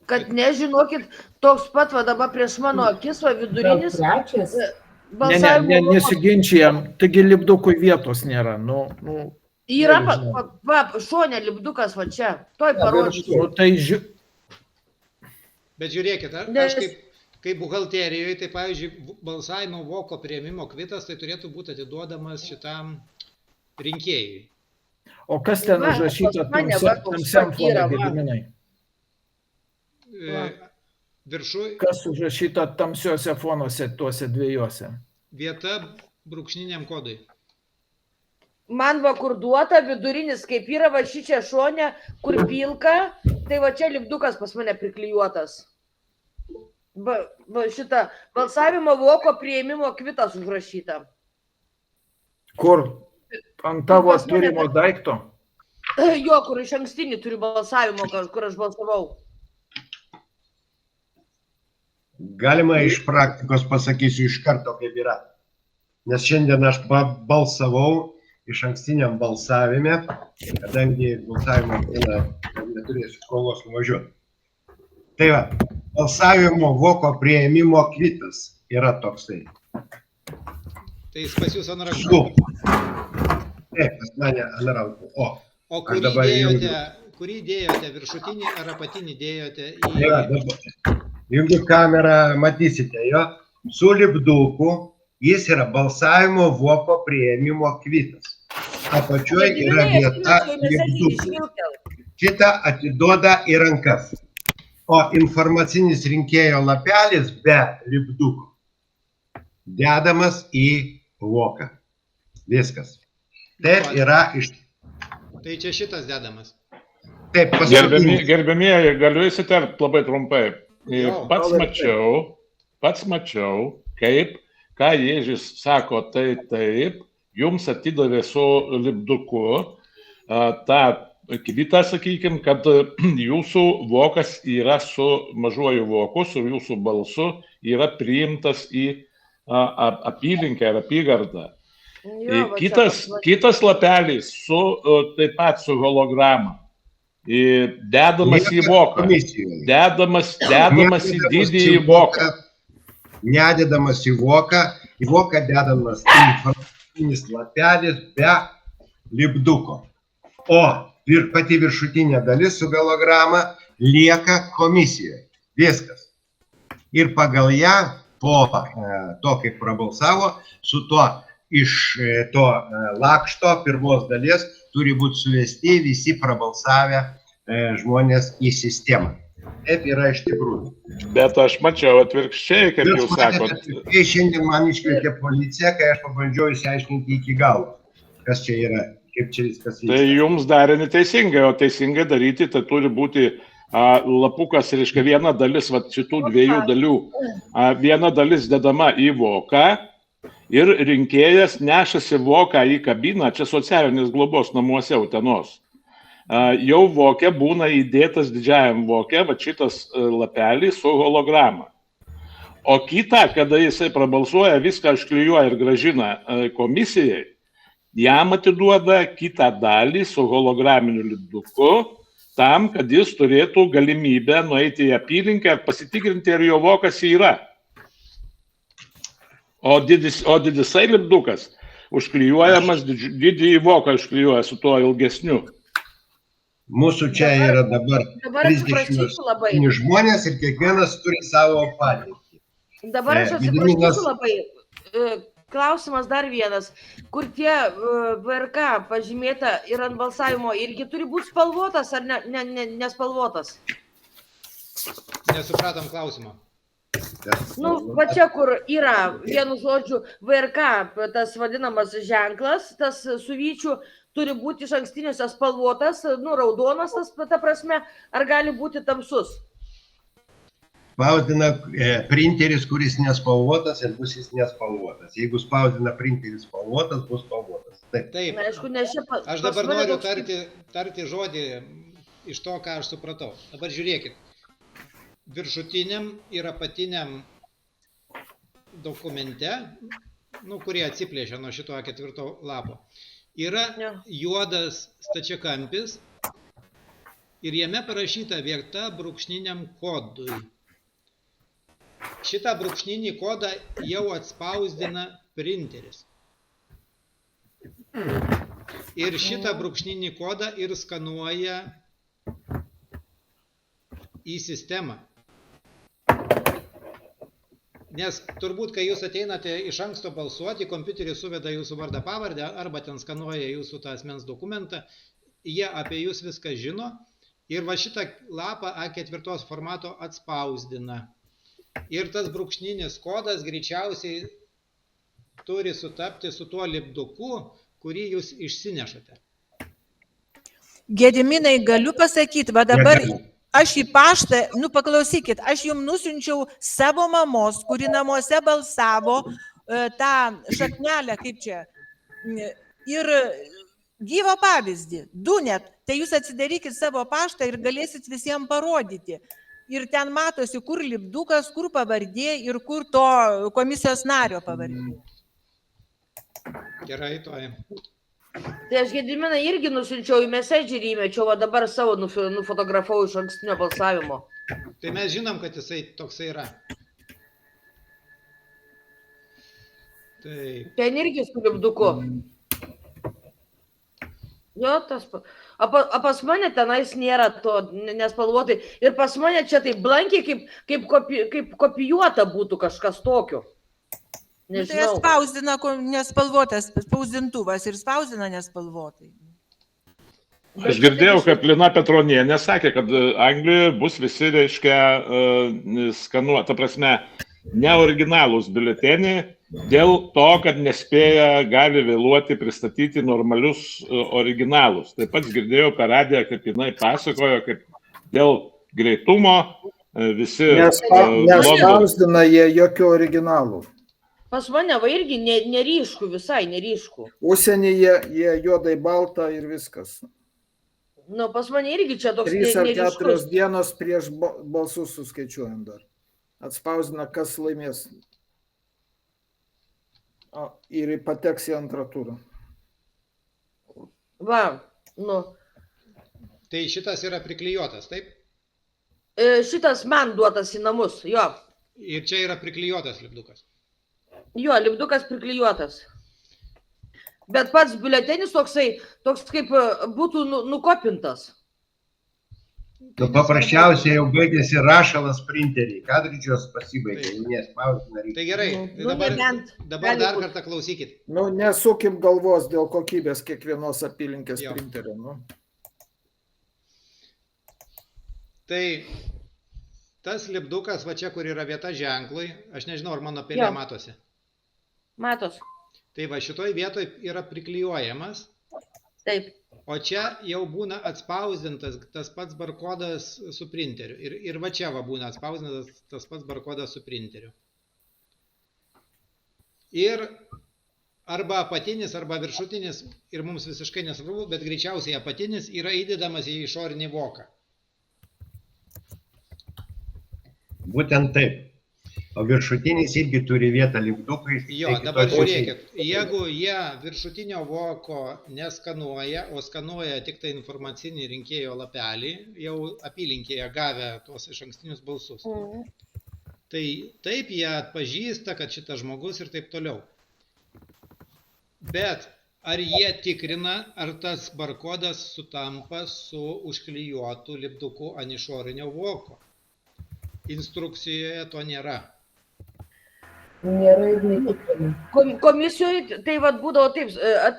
kad nežinokit, toks pat va dabar prieš mano akis, va vidurinis Trečias. Ne, nesiginčijam, taigi lipdukui vietos nėra. Yra, va, šonė lipdukas va čia, toj parodžiu. Bet žiūrėkit, aš kaip buhalterijoje, tai pavyzdžiui, balsavimo voko priėmimo kvitas, tai turėtų būti atiduodamas šitam rinkėjui. O kas ten užrašyta tamsiam fone, Gediminai? Viršui. Kas užrašyta tamsiuose fonuose, tuose 2? Vieta brūkšniniam kodui. Man va kur duota, vidurinis, kaip yra va šičia šonė, kur pilka, tai va čia lipdukas pas mane priklijuotas. Va šitą balsavimo voko priėmimo kvitas užrašyta. Kur? Ant tavo turimo daikto? Jo, kur iš ankstinį turiu balsavimo, kur aš balsavau. Galima iš praktikos pasakysiu iš karto, kaip yra. Nes šiandien aš balsavau iš ankstiniam balsavime, kadangi balsavimo dieną neturėsiu progos nuvažiuoti. Tai va, balsavimo voko priėmimo kvitas yra toksai. Tai jis pas jūs ant rankų. Taip, pas mane ant rankų. O kurį dėjote, viršutinį ar apatinį dėjote į... Jeigu kamerą matysite, jo, su lipduku jis yra balsavimo voko priėmimo kvitas. Apačioje yra vieta lipdukų. Šitą atiduoda į rankas. O informacinis rinkėjo lapelis be lipdukų dedamas į voką. Viskas. Taip yra iš... Tai čia šitas dedamas. Taip, Gerbėmieji, galiu įsiterpti labai trumpai. Pats mačiau, kaip, ką Ježis sako, tai taip, jums atidavė su lipduku tą kvitą, sakykime, kad jūsų vokas yra su mažuoju voku, su jūsų balsu yra priimtas į apylinkę ar apygardą. Kitas lapelis taip pat su holograma. Dedamas į voką. Dedamas į didįjį voką. Nededamas į voką dedamas informacinis lapelis be lipduko. O pati viršutinė dalis su holograma lieka komisijoje. Viskas. Ir pagal ją, po to, kaip prabalsavo, su to iš to lakšto pirmos dalies turi būti suvesti visi prabalsavę žmonės į sistemą. Taip yra iš tikrųjų. Bet aš mačiau atvirkščiai, kaip jūs sakot. Kai šiandien man iškvietė policija, kai aš pabandžiau išsiaiškinti iki galo, kas čia yra, kaip čia viskas vyksta. Tai jums darė neteisingai, o teisingai daryti, tai turi būti lapukas, reiškia, viena dalis šitų dviejų dalių. Viena dalis dedama į voką ir rinkėjas nešasi voką į kabiną, čia socialinės globos namuose Utenos. Jau vokė būna įdėtas didžiajam vokė, va šitas lapelis su holograma. O kita, kada jisai prabalsuoja, viską užklijuoja ir gražina komisijai, jam atiduoda kitą dalį su holograminiu lipduku, tam, kad jis turėtų galimybę nueiti į apylinkę ir pasitikrinti, ar jo vokas yra. O didisai lipdukas užklijuojamas, didįjį voką užklijuoja su tuo ilgesniu. Mūsų čia yra dabar 30 žmonės ir kiekvienas turi savo patirtį. Dabar aš atsiprašysiu labai. Klausimas dar vienas. Kur tie VRK pažymėta ir ant balsavimo irgi turi būti spalvotas ar nespalvotas? Nesupratom klausimo. Va čia, kur yra, vienu žodžiu, VRK, tas vadinamas ženklas, tas su vyčiu, turi būti iš ankstiniuose spalvotas, raudonas, ta prasme, ar gali būti tamsus? Spausdina printeris, kuris nespalvotas ir bus jis nespalvotas. Jeigu spausdina printeris spalvotas, bus spalvotas. Taip. Aš dabar noriu tarti žodį iš to, ką aš supratau. Dabar žiūrėkit. Viršutiniam ir apatiniam dokumente, kurie atsiplėšia nuo šito 4 lapo, yra juodas stačiakampis ir jame parašyta vieta brūkšniniam kodui. Šitą brūkšninį kodą jau atspausdina printeris. Ir šitą brūkšninį kodą ir skanuoja į sistemą. Nes turbūt, kai jūs ateinate iš anksto balsuoti, kompiuteris suveda jūsų vardą pavardę arba ten skanuoja jūsų tą asmens dokumentą, jie apie jūs viską žino ir va šitą lapą A4 formato atspausdina. Ir tas brūkšninis kodas greičiausiai turi sutapti su tuo lipduku, kurį jūs išsinešate. Gediminai, galiu pasakyti, va dabar aš į paštą, paklausykit, aš jums nusiunčiau savo mamos, kuri namuose balsavo tą šaknelę, kaip čia, ir gyvą pavyzdį, du net, tai jūs atsidarykit savo paštą ir galėsit visiems parodyti. Ir ten matosi, kur lipdukas, kur pavardė ir kur to komisijos nario pavardė. Gerai, toj. Tai aš Gediminą irgi nusinčiau į messegerį, įmečiau, o dabar savo nufotografavau iš ankstinio balsavimo. Tai mes žinom, kad jisai toksai yra. Taip. Ten irgi su lipduku. Jo, a pas mane tenais nėra to nespalvotai. Ir pas mane čia taip blankiai, kaip kopijuota būtų kažkas tokio. Nu, tai spausdina nespalvotas spausdintuvas ir spausdina nespalvotai. Aš girdėjau, kad Lina Petronienė sakė, kad Anglijoje bus visi, reiškia, skanuoti, ta prasme, neoriginalūs biuleteniai, dėl to, kad nespėja, gali vėluoti pristatyti normalius originalus. Taip pat girdėjau per radiją, kaip jinai pasakojo, kaip dėl greitumo visi... Nespausdina jie jokių originalų. Pas mane va irgi neryškų, visai neryškų. Užsienyje jie juodai balta ir viskas. Nu, pas mane irgi čia toks 3 ar 4 neryškus. dienos prieš balsus suskaičiuojam dar. Atspausdina, kas laimės. Ir pateks į antrą turą. Va, nu. Tai šitas yra priklijuotas, taip? Šitas man duotas į namus, jo. Ir čia yra priklijuotas lipdukas. Jo, lipdukas priklijuotas. Bet pats biuletenis toks kaip būtų nukopintas. Nu, paprasčiausiai jau baigėsi rašalas printerį, kadridžios pasibaigė, nespausdina. Tai gerai, dabar dar kartą klausykit. Nu, nesukim galvos dėl kokybės kiekvienos apylinkės printerio. Nu. Tai tas lipdukas, va čia, kur yra vieta ženklui, aš nežinau, ar mano pelė matosi. Matos. Tai va šitoj vietoj yra priklijuojamas. Taip. O čia jau būna atspausdintas tas pats barkodas su printeriu. Ir va čia va būna atspausdintas tas pats barkodas su printeriu. Ir arba apatinis, arba viršutinis, ir mums visiškai nesvarbu, bet greičiausiai apatinis yra įdedamas į išorinį voką. Būtent taip. O viršutinis irgi turi vietą lipdukai. Jo, dabar žiūrėkit, jeigu jie viršutinio voko neskanuoja, o skanuoja tik tai informacinį rinkėjo lapelį, jau apylinkėje gavę tuos išankstinius balsus, tai taip jie atpažįsta, kad šitas žmogus ir taip toliau. Bet ar jie tikrina, ar tas barkodas sutampa su užklijuotu lipduku ant išorinio voko? Instrukcijoje to nėra. Nėra ir netikrina. Komisijoje tai vat būdavo taip,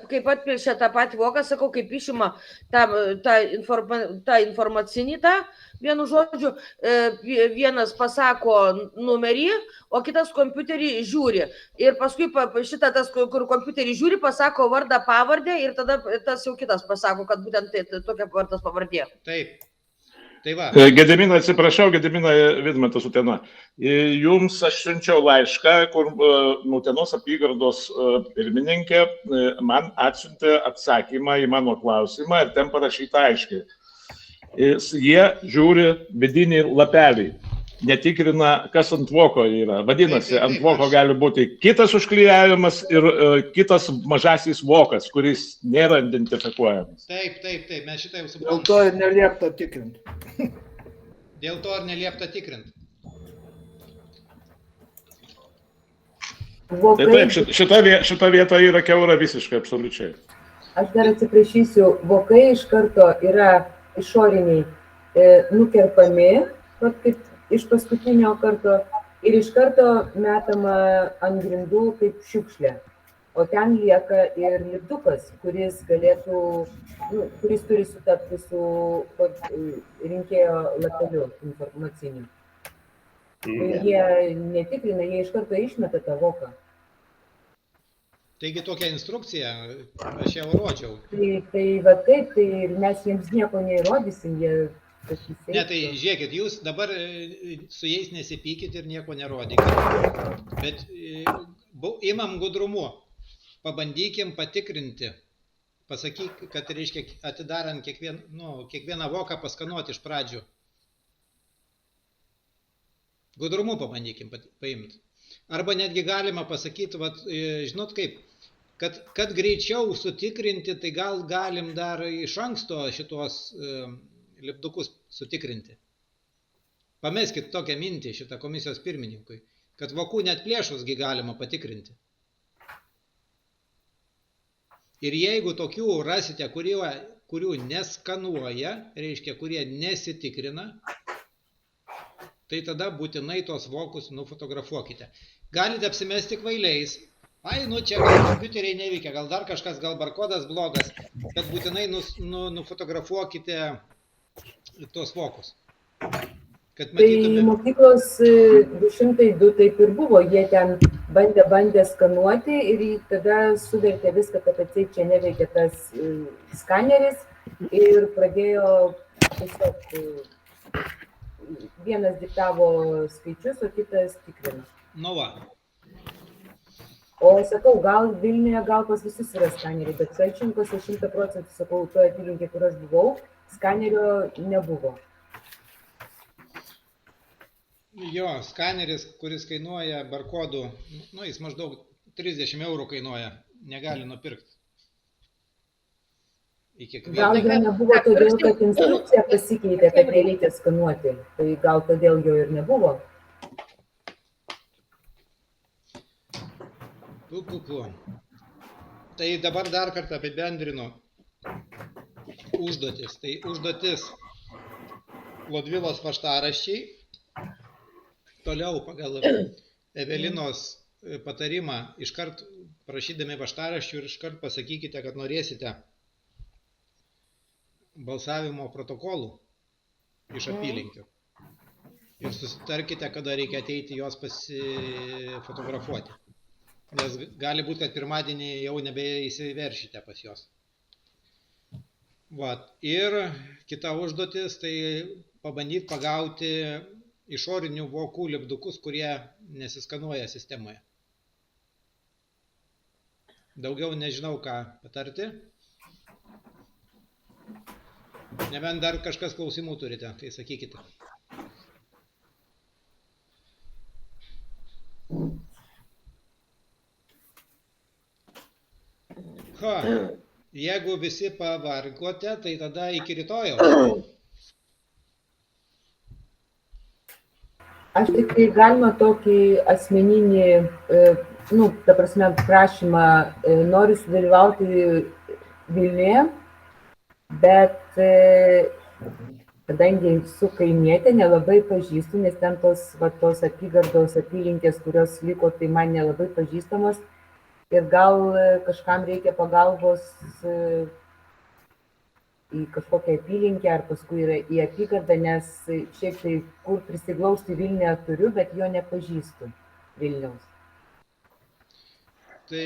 kaip atpilšia tą patį voką, sakau, kaip išima tą informacinį tą, vienu žodžiu, vienas pasako numerį, o kitas kompiuterį žiūri. Ir paskui šitą, tas, kur kompiuterį žiūri, pasako vardą, pavardę ir tada tas jau kitas pasako, kad būtent tokia vardas pavardė. Taip. Tai va. Gediminą, atsiprašau, Gediminą Vidmantas Utena. Jums aš siunčiau laišką, kur Utenos apygardos pirmininkė man atsiuntė atsakymą į mano klausimą ir ten parašyta aiškiai. Jie žiūri vidinį lapelį, netikrina, kas ant voko yra. Vadinasi, ant voko gali būti kitas užklijavimas ir kitas mažasis vokas, kuris nėra identifikuojamas. Taip, mes šitą jau suprantame. Dėl to ir neliepta tikrinti. Dėl to ir neliepta tikrinti. Taip, šita vieta yra kiaura visiškai, absoliučiai. Aš dar atsiprašysiu, vokai iš karto yra išoriniai nukerpami, kaip iš paskutinio karto, ir iš karto metama ant grindų kaip šiukšlė. O ten lieka ir lipdukas, kuris turi sutapti su rinkėjo lapeliu informaciniu. Jie netikrina, jie iš karto išmeta tą voką. Taigi tokią instrukciją aš jau rodžiau. Tai va taip, tai mes jiems nieko neįrodysim, jie... Ne, tai žiūrėkit, jūs dabar su jais nesipykit ir nieko nerodykit. Bet imam gudrumu, pabandykim patikrinti. Pasakyk, kad reiškia atidarant kiekvieną voką paskanuoti iš pradžių. Gudrumu pabandykim paimti. Arba netgi galima pasakyti, žinot kaip, kad greičiau sutikrinti, tai gal galim dar iš anksto šitos lipdukus sutikrinti. Pameskit tokią mintį šitą komisijos pirmininkui, kad vokų net plėšusgi galima patikrinti. Ir jeigu tokių rasite, kurių neskanuoja, reiškia, kurie nesitikrina, tai tada būtinai tos vokus nufotografuokite. Galite apsimesti kvailiais. Ai, čia gal kompiuteriai neveikia, gal dar kažkas, gal barkodas blogas, bet būtinai nufotografuokite tuos vokus. Tai mokyklos 202 taip ir buvo, jie ten bandė skanuoti ir tada suvertė viską, kad atseit čia neveikia tas skaneris ir pradėjo tiesiog vienas diktavo skaičius, o kitas tikrino. Nu va. O sakau, gal Vilniuje, gal pas visus yra skaneriai, bet Šalčininkuose 100%, sakau, toje apylinkėje, kur aš buvau, skanerio nebuvo. Jo, skaneris, kuris kainuoja barkodų, jis maždaug 30 eurų kainuoja, negali nupirkti. Gal jo nebuvo todėl, kad instrukcija pasikeitė, kad nereikia skanuoti, tai gal todėl jo ir nebuvo. Tai dabar dar kartą apibendrinu užduotis. Tai užduotis Lodvilos vaštaraščiai. Toliau pagal Evelinos patarimą iškart prašydami vaštaraščių ir iškart pasakykite, kad norėsite balsavimo protokolų iš apylinkių. Ir susitarkite, kada reikia ateiti juos pasifotografuoti. Nes gali būti, kad pirmadienį jau nebeįsiveršite pas juos. Ir kita užduotis, tai pabandyti pagauti išorinių vokų lipdukus, kurie nesiskanuoja sistemoje. Daugiau nežinau, ką patarti. Nebent dar kažkas klausimų turite, tai sakykite. Jeigu visi pavargote, tai tada iki rytojaus. Aš tik tai galima tokį asmeninį, ta prasme, prašymą, noriu sudalyvauti Vilniuje, bet kadangi su kaimietė nelabai pažįstu, nes ten tos apygardos apylinkės, kurios liko, tai man nelabai pažįstamos ir gal kažkam reikia pagalbos į kažkokią apylinkę ar paskui yra į apygardą, nes šiaip tai kur prisiglausti Vilniuje turiu, bet jo nepažįstu Vilniaus. Tai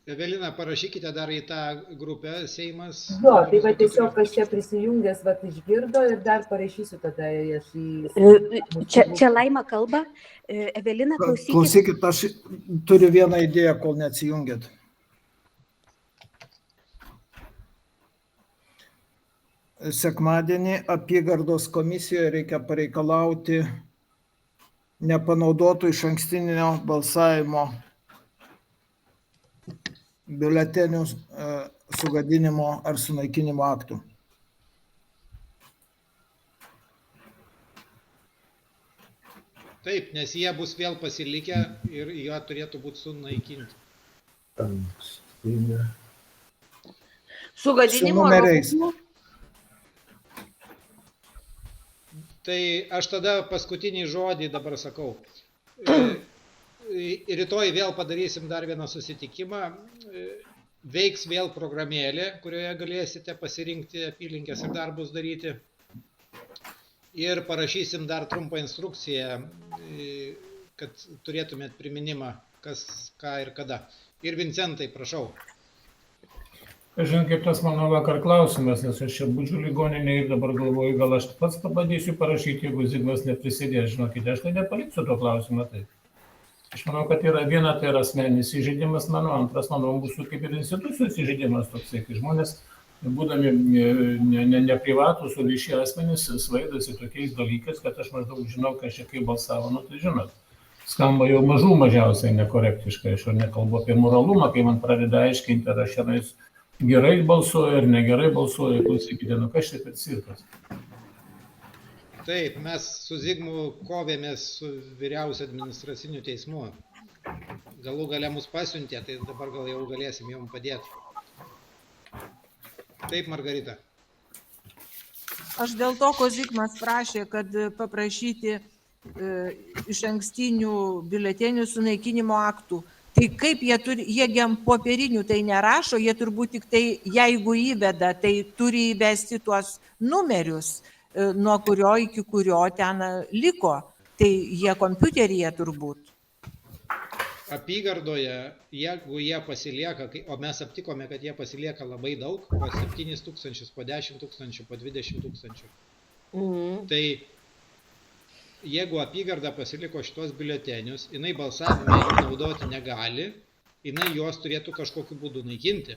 Evelina, parašykite dar į tą grupę Seimas. Jo, tai va tiesiog kas čia prisijungęs, va išgirdo ir dar parašysiu tada aš į... Čia Laima kalba. Evelina, klausykit. Klausykit, aš turiu vieną idėją, kol neatsijungėt. Sekmadienį apygardos komisijoje reikia pareikalauti nepanaudotų išankstinio balsavimo biuletenių sugadinimo ar sunaikinimo aktų. Taip, nes jie bus vėl pasilikę ir jie turėtų būti sunaikinti. Sugadinimo numeriais. Tai aš tada paskutinį žodį dabar sakau. Rytoj vėl padarysim dar vieną susitikimą. Veiks vėl programėlė, kurioje galėsite pasirinkti apylinkės ir darbus daryti. Ir parašysim dar trumpą instrukciją, kad turėtumėt priminimą, kas, ką ir kada. Ir Vincentai, prašau. Žinai, kaip tas mano vakar klausimas, nes aš čia būdžiu ligoninė ir dabar galvoju, gal aš pats pabandysiu parašyti, jeigu Zigmas neprisidės. Žinokite, aš tai nepaliksiu to klausimą taip. Aš manau, kad yra viena, tai yra asmeninis įžeidimas mano, antras, manau, mūsų kaip ir institucijos įžeidimas toksai, kai žmonės, būdami neprivatus, o vieši asmenys, svaidosi tokiais dalykais, kad aš maždaug žinau, kad čia kaip balsavo, tai žinot. skamba jau mažiausiai nekorektiškai. Aš jau nekalbu apie moralumą, kai man pradeda aiškinti, ar aš šiandien gerai balsuoju ar negerai balsuoju. Klausykite, nu kas čia per cirkas? Taip, mes su Zigmu kovėmės su vyriausiu administraciniu teismu. Galų gale mus pasiuntė, tai dabar gal jau galėsim jums padėti. Taip, Margarita. Aš dėl to, ko Zigmas prašė, kad paprašyti iš ankstinių biuletenių sunaikinimo aktų. Tai kaip jie jiem popierinių tai nerašo, jie turbūt tik tai, jeigu įveda, tai turi įvesti tuos numerius, nuo kurio iki kurio ten liko. Tai jie kompiuteryje turbūt. Apygardoje, jeigu jie pasilieka, o mes aptikome, kad jie pasilieka labai daug, po 7 000, po 10 000, po 20 000. Tai jeigu apygarda pasiliko šitos biuletenius, jinai balsavime naudoti negali, jinai juos turėtų kažkokiu būdu naikinti.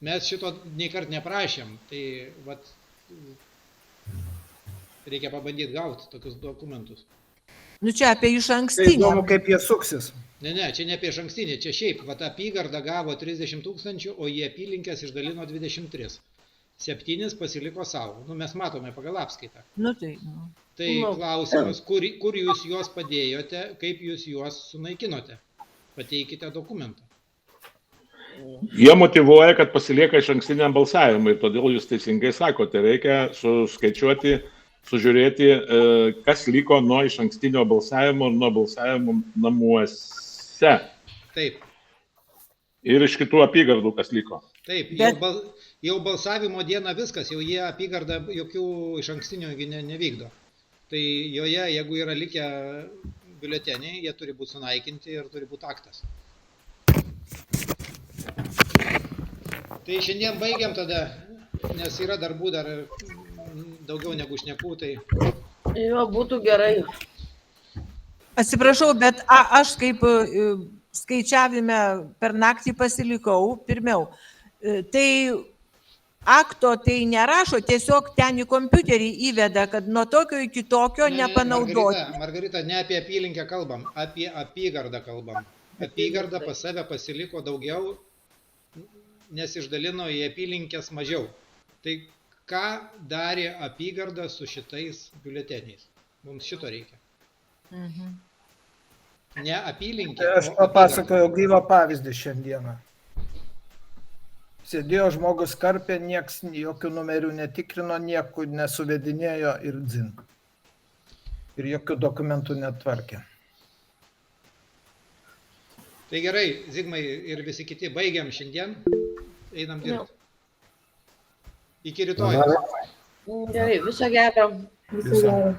Mes šito nei kart neprašėm, tai vat, reikia pabandyti gauti tokius dokumentus. Nu čia apie iš Tai ankstinį. įdomu, kaip jie suksis. Ne, čia ne apie iš ankstinį, čia šiaip, vat apygarda gavo 30 000, o jie apylinkės išdalino 23. 7 pasiliko savo. Nu, mes matome pagal apskaitą. Nu tai. Nu. Tai klausimas, kur jūs juos padėjote, kaip jūs juos sunaikinote. Pateikite dokumentą. Jie motyvuoja, kad pasilieka iš ankstiniam balsavimui, todėl jūs teisingai sakote, reikia suskaičiuoti, sužiūrėti, kas liko nuo iš ankstinio balsavimo, nuo balsavimo namuose. Taip. Ir iš kitų apygardų, kas liko. Taip, jau balsavimo dieną viskas, jau jie apygardą jokių iš ankstinio nevykdo. Tai joje, jeigu yra likę biuleteniai, jie turi būti sunaikinti ir turi būti aktas. Tai šiandien baigiam tada, nes yra darbų dar daugiau negu šnekų, tai... Jo, būtų gerai. Atsiprašau, bet aš kaip skaičiavime per naktį pasilikau pirmiau. Tai akto tai nerašo, tiesiog ten į kompiuterį įveda, kad nuo tokio iki tokio nepanaudoti. Margarita, ne apie apylinkę kalbam, apie apygardą kalbam. Apygarda pas save pasiliko daugiau, nes išdalino į apylinkės mažiau. Tai ką darė apygarda su šitais biuleteniais? Mums šito reikia. Ne apylinkė. Aš papasakojau gyvą pavyzdį šiandieną. Sėdėjo žmogus karpė, nieks jokių numerių netikrino, nieko nesuvedinėjo ir dzin. Ir jokių dokumentų netvarkė. Tai gerai, Zigmai ir visi kiti, baigiam šiandien, einam dirbti. Iki rytoj. Gerai, viso gero. Viso gero.